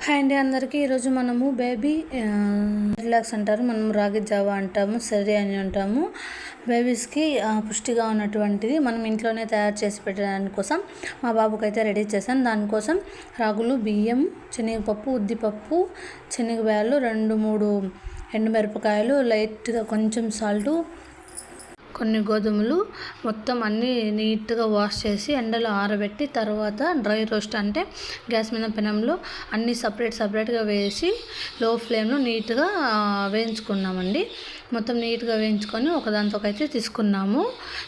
Hi అండి అందరికీ. ఈరోజు మనము బేబీ రిలాక్స్ అంటారు, మనం రాగి జావా అంటాము, సరి అని అంటాము. బేబీస్కి పుష్టిగా ఉన్నటువంటిది మనం ఇంట్లోనే తయారు చేసి పెట్టడానికి కోసం మా బాబుకి అయితే రెడీ చేశాను. దానికోసం రాగులు, బియ్యం, శనగపప్పు, ఉద్దిపప్పు, శనగబ్యాలు, 2-3 ఎండుమిరపకాయలు, లైట్గా కొంచెం సాల్టు, కొన్ని గోధుమలు, మొత్తం అన్నీ నీట్గా వాష్ చేసి ఎండలో ఆరబెట్టి తర్వాత డ్రై రోస్ట్ అంటే గ్యాస్ మీద పెనంలో అన్నీ సపరేట్గా వేసి లో ఫ్లేమ్లో నీట్గా వేయించుకున్నామండి. మొత్తం నీట్గా వేయించుకొని ఒకదాంతోకైతే తీసుకున్నాము.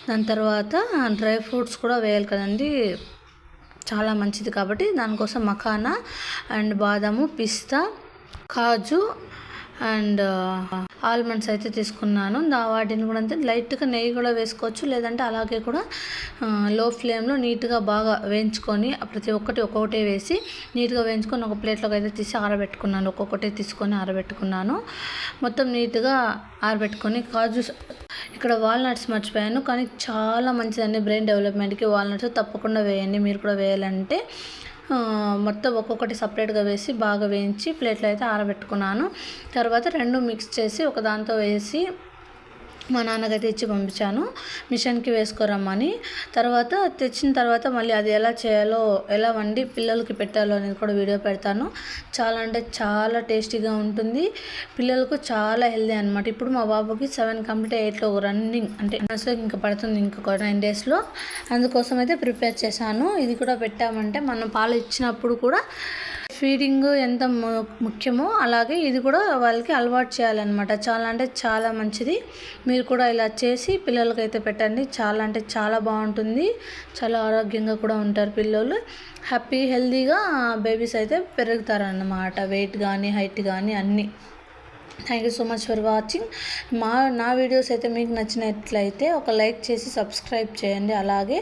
దాని తర్వాత డ్రై ఫ్రూట్స్ కూడా వేయాలి కదండి, చాలా మంచిది కాబట్టి దానికోసం మఖానా అండ్ బాదాము, పిస్తా, కాజు అండ్ ఆల్మండ్స్ అయితే తీసుకున్నాను. వాటిని కూడా అంతే లైట్గా నెయ్యి కూడా వేసుకోవచ్చు, లేదంటే అలాగే కూడా లో ఫ్లేమ్లో నీట్గా బాగా వేయించుకొని ప్రతి ఒక్కొక్కటి వేసి నీట్గా వేయించుకొని ఒక ప్లేట్లోకి అయితే తీసి ఆరబెట్టుకున్నాను. ఒక్కొక్కటి తీసుకొని ఆరబెట్టుకున్నాను. మొత్తం నీట్గా ఆరబెట్టుకొని కాజు, ఇక్కడ వాల్నట్స్ మర్చిపోయాను కానీ చాలా మంచిదండి బ్రెయిన్ డెవలప్మెంట్కి. వాల్నట్స్ తప్పకుండా వేయండి, మీరు కూడా వేయాలంటే. మొత్తం ఒక్కొక్కటి సపరేట్గా వేసి బాగా వేయించి ప్లేట్లో అయితే ఆరబెట్టుకున్నాను. తర్వాత 2 మిక్స్ చేసి ఒక దాంతో వేసి మా నాన్నకైతే ఇచ్చి పంపించాను మిషన్కి వేసుకోరమ్మని. తర్వాత తెచ్చిన తర్వాత మళ్ళీ అది ఎలా చేయాలో, ఎలా వండి పిల్లలకి పెట్టాలో అనేది కూడా వీడియో పెడతాను. చాలా అంటే చాలా టేస్టీగా ఉంటుంది, పిల్లలకు చాలా హెల్దీ అనమాట. ఇప్పుడు మా బాబుకి 7 కంప్లీట్ 8లో రన్నింగ్, అంటే మనసులోకి ఇంకా పడుతుంది ఇంకొక 9 డేస్లో. అందుకోసం అయితే ప్రిపేర్ చేశాను. ఇది కూడా పెట్టామంటే మనం పాలు ఇచ్చినప్పుడు కూడా ఫీడింగ్ ఎంత ముఖ్యమో అలాగే ఇది కూడా వాళ్ళకి అలవాటు చేయాలన్నమాట. చాలా అంటే చాలా మంచిది. మీరు కూడా ఇలా చేసి పిల్లలకైతే పెట్టండి. చాలా అంటే చాలా బాగుంటుంది, చాలా ఆరోగ్యంగా కూడా ఉంటారు పిల్లలు. హెల్దీగా బేబీస్ అయితే పెరుగుతారన్నమాట, వెయిట్ కానీ హైట్ కానీ అన్నీ. Thank you so much for watching. నా వీడియోస్ అయితే మీకు నచ్చినట్లయితే ఒక లైక్ చేసి సబ్స్క్రైబ్ చేయండి. అలాగే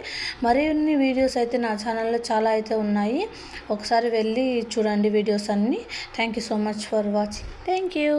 మరిన్ని వీడియోస్ అయితే నా ఛానల్లో చాలా అయితే ఉన్నాయి, ఒకసారి వెళ్ళి చూడండి వీడియోస్ అన్నీ. Thank you so much for watching. Thank you.